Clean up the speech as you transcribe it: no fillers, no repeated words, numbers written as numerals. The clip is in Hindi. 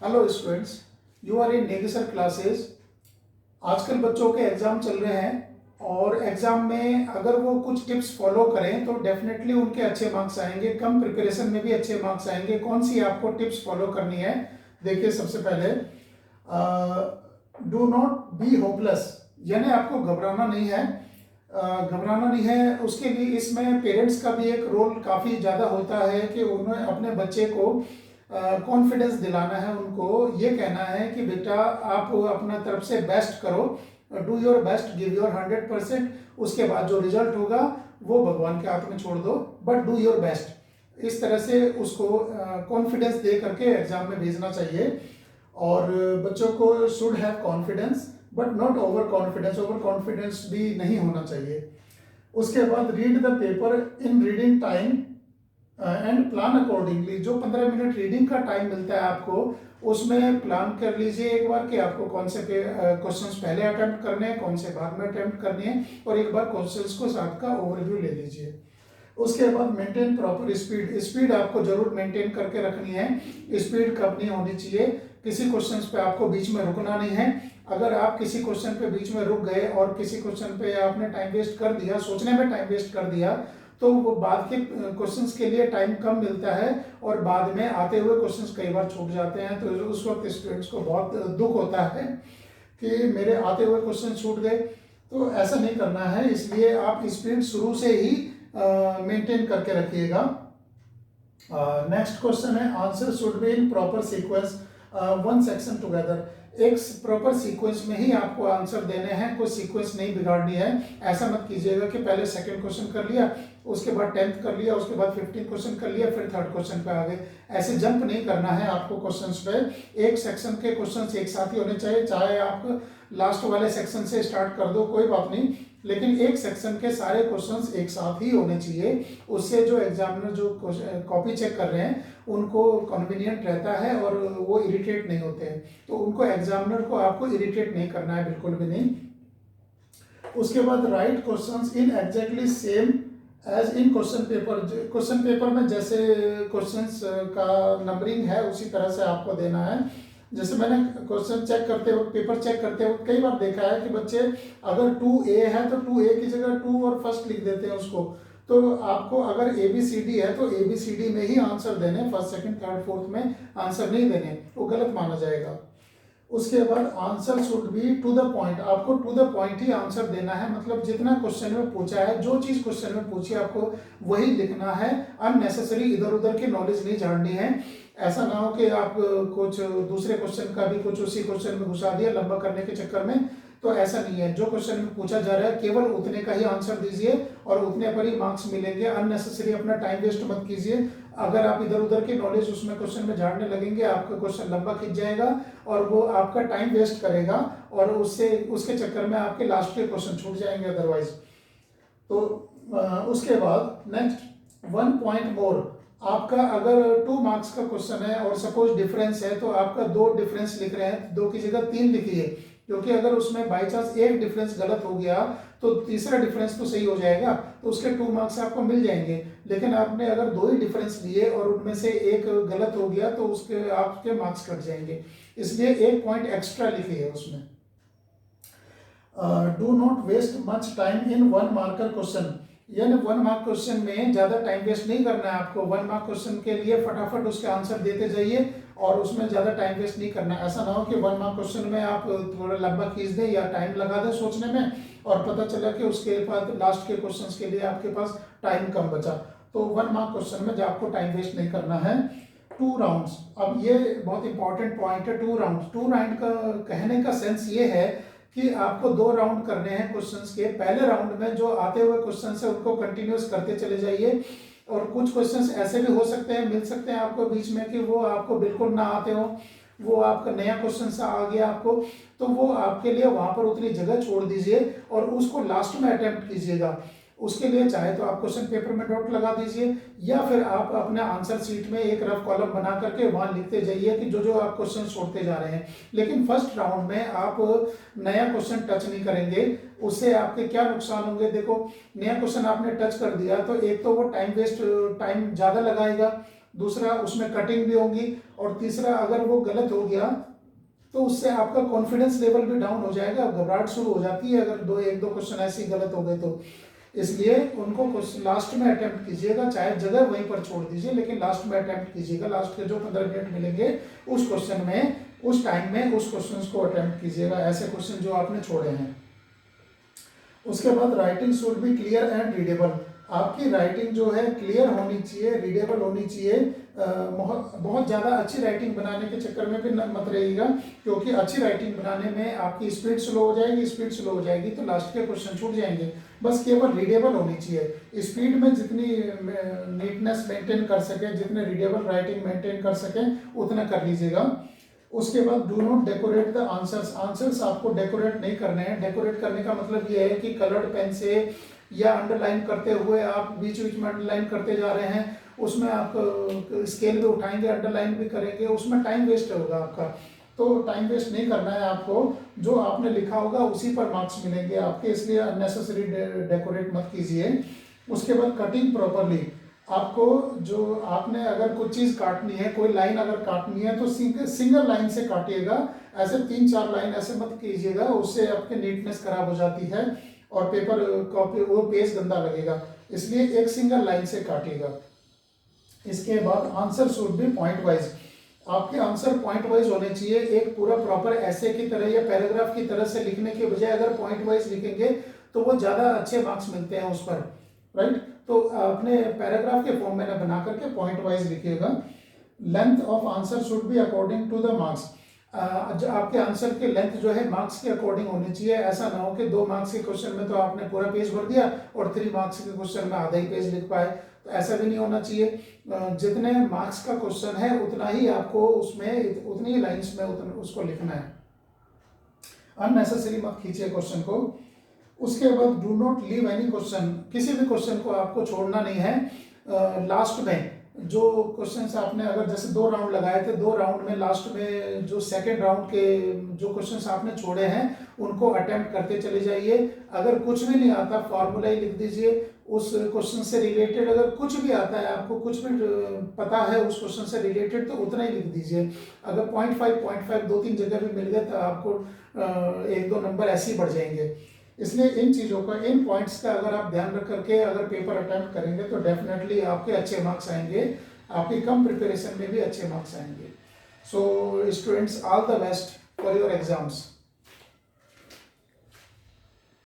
Hello students, you are in नेगेसर क्लासेस। आजकल बच्चों के एग्जाम चल रहे हैं और एग्जाम में अगर वो कुछ टिप्स फॉलो करें तो डेफिनेटली उनके अच्छे मार्क्स आएंगे, कम प्रिपरेशन में भी अच्छे मार्क्स आएंगे। कौन सी आपको टिप्स फॉलो करनी है? देखिए, सबसे पहले डू नॉट बी होपलेस, यानी आपको घबराना नहीं है। घबराना नहीं है, उसके लिए इसमें पेरेंट्स का भी एक रोल काफ़ी ज़्यादा होता है कि उन्हें अपने बच्चे को कॉन्फिडेंस दिलाना है। उनको ये कहना है कि बेटा आप अपना तरफ से बेस्ट करो, do your best, give your 100%। उसके बाद जो रिजल्ट होगा वो भगवान के हाथ में छोड़ दो, बट डू योर बेस्ट। इस तरह से उसको कॉन्फिडेंस दे करके एग्जाम में भेजना चाहिए। और बच्चों को should have confidence but not over confidence, over confidence भी नहीं होना चाहिए। उसके बाद read the paper in reading time and plan accordingly. जो 15 मिनट रीडिंग का टाइम मिलता है आपको, उसमें प्लान कर लीजिए एक बार कि आपको कौन से क्वेश्चंस पहले अटेम्प्ट करने हैं, कौन से बाद में अटेम्प्ट करने हैं, और एक बार क्वेश्चंस को साथ का ओवरव्यू ले लीजिए। उसके बाद मेंटेन प्रॉपर स्पीड। स्पीड आपको जरूर मेंटेन करके रखनी है, स्पीड कम नहीं होनी चाहिए। किसी क्वेश्चन पे आपको बीच में रुकना नहीं है। अगर आप किसी क्वेश्चन पे बीच में रुक गए और किसी क्वेश्चन पे आपने टाइम वेस्ट कर दिया, सोचने में टाइम वेस्ट कर दिया, तो वो बाद के क्वेश्चंस के लिए टाइम कम मिलता है और बाद में आते हुए क्वेश्चंस कई बार छूट जाते हैं। तो उस वक्त स्टूडेंट्स को बहुत दुख होता है कि मेरे आते हुए क्वेश्चन छूट गए। तो ऐसा नहीं करना है, इसलिए आप स्पीड शुरू से ही मेंटेन करके रखिएगा। नेक्स्ट क्वेश्चन है, answer should be in proper sequence, one section together. एक प्रॉपर सीक्वेंस में ही आपको आंसर देने हैं, कोई सीक्वेंस नहीं बिगाड़नी है। ऐसा मत कीजिएगा कि पहले सेकंड क्वेश्चन कर लिया, उसके बाद 10th कर लिया, उसके बाद 15th क्वेश्चन कर लिया, फिर थर्ड क्वेश्चन पे आ गए। ऐसे जंप नहीं करना है आपको क्वेश्चंस पे। एक सेक्शन के क्वेश्चंस एक साथ ही होने चाहिए, चाहे आप लास्ट वाले सेक्शन से स्टार्ट कर दो, कोई बात नहीं, लेकिन एक सेक्शन के सारे क्वेश्चंस एक साथ ही होने चाहिए। उससे जो एग्जामिनर जो कॉपी चेक कर रहे हैं उनको कन्वीनियंट रहता है और वो इरिटेट नहीं होते हैं। तो उनको, एग्जामिनर को आपको इरिटेट नहीं करना है, बिल्कुल भी नहीं। उसके बाद write questions in exactly same as in question paper. Question paper में जैसे क्वेश्चंस का नंबरिंग है उसी तरह से आपको देना है। जैसे मैंने क्वेश्चन चेक करते वक्त, पेपर चेक करते वक्त कई बार देखा है कि बच्चे अगर 2A है तो 2A की जगह 2 और फर्स्ट लिख देते हैं उसको। तो आपको अगर ABCD है तो ABCD में ही आंसर देने, फर्स्ट सेकंड थर्ड फोर्थ में आंसर नहीं देने, वो गलत माना जाएगा। उसके बाद answer should be to the point. आपको टू द पॉइंट ही आंसर देना है, मतलब जितना क्वेश्चन में पूछा है, जो चीज क्वेश्चन में पूछी है आपको वही लिखना है। अननेसेसरी इधर उधर की नॉलेज नहीं झाड़नी है। ऐसा ना हो कि आप कुछ दूसरे क्वेश्चन का भी कुछ उसी क्वेश्चन में घुसा दिया लंबा करने के चक्कर में। तो ऐसा नहीं है, जो क्वेश्चन में पूछा जा रहा है केवल उतने का ही आंसर दीजिए और उतने पर ही मार्क्स मिलेंगे। अननेसेसरी अपना टाइम वेस्ट मत कीजिए। अगर आप इधर उधर की नॉलेज उसमें क्वेश्चन में झाड़ने लगेंगे, आपका क्वेश्चन लंबा खिंच जाएगा और वो आपका टाइम वेस्ट करेगा और उससे उसके चक्कर में आपके लास्ट के क्वेश्चन छूट जाएंगे अदरवाइज। तो उसके बाद नेक्स्ट 1 पॉइंट मोर। आपका अगर 2 मार्क्स का क्वेश्चन है और सपोज डिफरेंस है तो आपका 2 डिफरेंस लिख रहे हैं, 2 की जगह 3 लिखिए, क्योंकि अगर उसमें बाई चांस एक डिफरेंस गलत हो गया तो तीसरा डिफरेंस तो सही हो जाएगा, तो उसके 2 मार्क्स आपको मिल जाएंगे। लेकिन आपने अगर 2 ही डिफरेंस लिए और उनमें से एक गलत हो गया तो उसके आपके मार्क्स कट जाएंगे, इसलिए 1 पॉइंट एक्स्ट्रा लिखिए उसमें। Do not waste much time in 1 marker question, यानी 1 मार्क क्वेश्चन में ज्यादा टाइम वेस्ट नहीं करना है आपको। 1 मार्क क्वेश्चन के लिए फटाफट उसके आंसर देते जाइए और उसमें ज्यादा टाइम वेस्ट नहीं करना। ऐसा ना हो कि 1 मार्क क्वेश्चन में आप थोड़ा लंबा खींच दें या टाइम लगा दें सोचने में और पता चला कि उसके बाद लास्ट के क्वेश्चन के लिए आपके पास टाइम कम बचा। तो 1 मार्क क्वेश्चन में आपको टाइम वेस्ट नहीं करना है। 2 राउंड्स, अब ये बहुत इंपॉर्टेंट पॉइंट है। 2 राउंड, 2 राउंड का कहने का सेंस ये है कि आपको 2 राउंड करने हैं क्वेश्चंस के। पहले राउंड में जो आते हुए क्वेश्चंस है उनको कंटिन्यूस करते चले जाइए और कुछ क्वेश्चंस ऐसे भी हो सकते हैं, मिल सकते हैं आपको बीच में कि वो आपको बिल्कुल ना आते हो, वो आपका नया क्वेश्चन सा आ गया आपको, तो वो आपके लिए वहां पर उतनी जगह छोड़ दीजिए और उसको लास्ट में अटेम्प्ट कीजिएगा। उसके लिए चाहे तो आप क्वेश्चन पेपर में डॉट लगा दीजिए या फिर आप अपने आंसर शीट में एक रफ कॉलम बना करके वहां लिखते जाइए कि जो जो आप क्वेश्चन छोड़ते जा रहे हैं। लेकिन फर्स्ट राउंड में आप नया क्वेश्चन टच नहीं करेंगे, उससे आपके क्या नुकसान होंगे। देखो, नया क्वेश्चन आपने टच कर दिया तो एक तो वो टाइम वेस्ट, टाइम ज्यादा लगाएगा, दूसरा उसमें कटिंग भी होंगी, और तीसरा अगर वो गलत हो गया तो उससे आपका कॉन्फिडेंस लेवल भी डाउन हो जाएगा, घबराहट शुरू हो जाती है अगर एक दो क्वेश्चन ऐसे ही गलत हो गए तो। इसलिए उनको लास्ट में अटेम्प्ट कीजिएगा, चाहे जगह वहीं पर छोड़ दीजिए लेकिन लास्ट में अटेम्प्ट कीजिएगा। लास्ट के जो 15 मिनट मिलेंगे उस क्वेश्चन में, उस टाइम में उस क्वेश्चन को अटेम्प्ट कीजिएगा, ऐसे क्वेश्चन जो आपने छोड़े हैं। उसके बाद writing should be clear and readable. आपकी राइटिंग जो है क्लियर होनी चाहिए, रीडेबल होनी चाहिए। बहुत ज़्यादा अच्छी राइटिंग बनाने के चक्कर में भी मत रहिएगा, क्योंकि अच्छी राइटिंग बनाने में आपकी स्पीड स्लो हो जाएगी, स्पीड स्लो हो जाएगी तो लास्ट के क्वेश्चन छूट जाएंगे। बस केवल रीडेबल होनी चाहिए। स्पीड में जितनी नीटनेस मेंटेन कर सके, जितने रीडेबल राइटिंग मेंटेन कर सके उतना कर लीजिएगा। उसके बाद do not decorate the answers. Answers आपको डेकोरेट नहीं करने हैं। डेकोरेट करने का मतलब ये है कि कलर्ड पेन से या अंडरलाइन करते हुए आप बीच बीच में अंडरलाइन करते जा रहे हैं, उसमें आप स्केल पे उठाएंगे, अंडरलाइन भी करेंगे, उसमें टाइम वेस्ट होगा आपका। तो टाइम वेस्ट नहीं करना है आपको, जो आपने लिखा होगा उसी पर मार्क्स मिलेंगे आपके, इसलिए अननेसेसरी डेकोरेट मत कीजिए। उसके बाद कटिंग प्रॉपरली। आपको जो आपने अगर कोई चीज़ काटनी है, कोई लाइन अगर काटनी है तो सिंगल लाइन से काटिएगा, ऐसे 3-4 लाइन ऐसे मत कीजिएगा, उससे आपकी नीटनेस खराब हो जाती है और पेपर कॉपी वो पेज गंदा लगेगा, इसलिए एक सिंगल लाइन से काटिएगा। इसके बाद answer should B point wise. आपके आंसर पॉइंट वाइज होने चाहिए, एक पूरा प्रॉपर ऐसे की तरह या पैराग्राफ की तरह से लिखने के बजाय अगर पॉइंट वाइज लिखेंगे तो वो ज़्यादा अच्छे मार्क्स मिलते हैं उस पर, राइट। तो अपने पैराग्राफ के फॉर्म में बना करके पॉइंट वाइज लिखिएगा। Length of answer should be according to the marks. आपके आंसर की लेंथ जो है मार्क्स के अकॉर्डिंग होनी चाहिए। ऐसा ना हो कि 2 मार्क्स के क्वेश्चन में तो आपने पूरा पेज भर दिया और 3 मार्क्स के क्वेश्चन में आधा ही पेज लिख पाए, तो ऐसा भी नहीं होना चाहिए। जितने मार्क्स का क्वेश्चन है उतना ही आपको उसमें, उतनी ही लाइन्स में उसको लिखना है, अननेसेसरी मत खींचिए क्वेश्चन को। उसके बाद do not leave any question. किसी भी क्वेश्चन को आपको छोड़ना नहीं है। लास्ट में जो क्वेश्चंस आपने अगर जैसे 2 राउंड लगाए थे, 2 राउंड में लास्ट में जो सेकंड राउंड के जो क्वेश्चंस आपने छोड़े हैं उनको अटेम्प्ट करते चले जाइए। अगर कुछ भी नहीं आता फॉर्मूला ही लिख दीजिए, उस क्वेश्चन से रिलेटेड अगर कुछ भी आता है, आपको कुछ भी पता है उस क्वेश्चन से रिलेटेड, तो उतना ही लिख दीजिए। अगर 0.5 2-3 जगह भी मिल गए तो आपको 1-2 नंबर ऐसे ही बढ़ जाएंगे। इसलिए इन चीज़ों का, इन पॉइंट्स का अगर आप ध्यान रख करके अगर पेपर अटेम्प्ट करेंगे तो डेफिनेटली आपके अच्छे मार्क्स आएंगे, आपकी कम प्रिपरेशन में भी अच्छे मार्क्स आएंगे। So students, all the best for your exams.